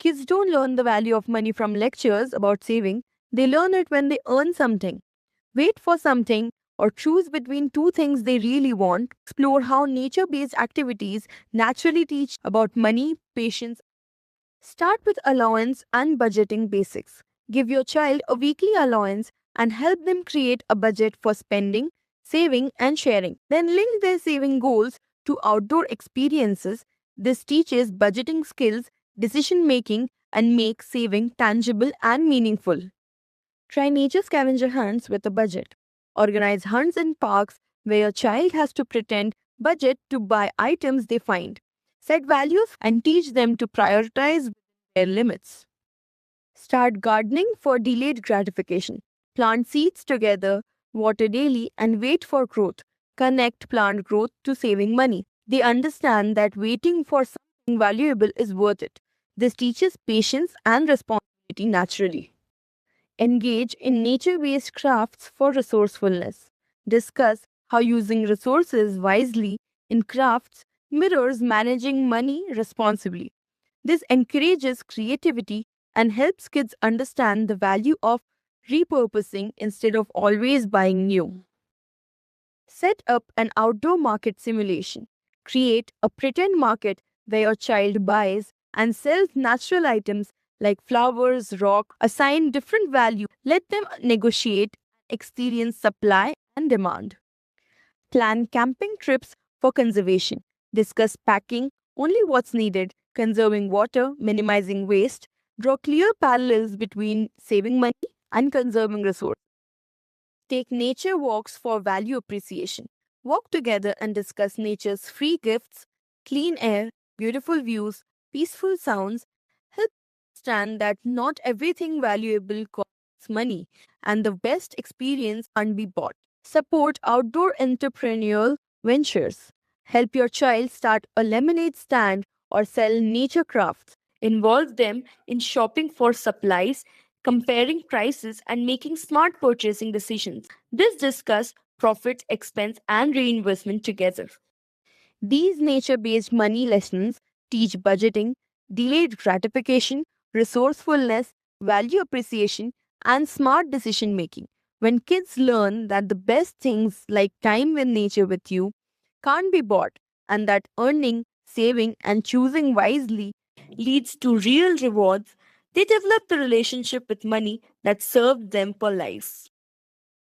Kids don't learn the value of money from lectures about saving, they learn it when they earn something. Wait for something or choose between two things they really want. Explore how nature based activities naturally teach about money, patience. Start with allowance and budgeting basics. Give your child a weekly allowance and help them create a budget for spending, saving, and sharing. Then link their saving goals to outdoor experiences. This teaches budgeting skills, decision making, and makes saving tangible and meaningful. Try nature scavenger hunts with a budget. Organize hunts in parks where your child has to pretend budget to buy items they find. Set values and teach them to prioritize their limits. Start gardening for delayed gratification. Plant seeds together, water daily, and wait for growth. Connect plant growth to saving money. They understand that waiting for something valuable is worth it. This teaches patience and responsibility naturally. Engage in nature based crafts for resourcefulness. Discuss how using resources wisely in crafts mirrors managing money responsibly. This encourages creativity and helps kids understand the value of repurposing instead of always buying new. Set up an outdoor market simulation. Create a pretend market where your child buys and sells natural items like flowers, rock, assign different value. Let them negotiate, experience supply and demand. Plan camping trips for conservation. Discuss packing only what's needed, conserving water, minimizing waste. Draw clear parallels between saving money and conserving resources. Take nature walks for value appreciation. Walk together and discuss nature's free gifts, clean air, beautiful views, peaceful sounds. Help understand that not everything valuable costs money and the best experience can't be bought. Support outdoor entrepreneurial ventures. Help your child start a lemonade stand or sell nature crafts. Involve them in shopping for supplies, comparing prices, and making smart purchasing decisions. This discuss profit, expense, and reinvestment together. These nature based money lessons teach budgeting, delayed gratification, resourcefulness, value appreciation, and smart decision making. When kids learn that the best things like time with nature with you can't be bought, and that earning, saving, and choosing wisely leads to real rewards, they develop the relationship with money that serves them for life.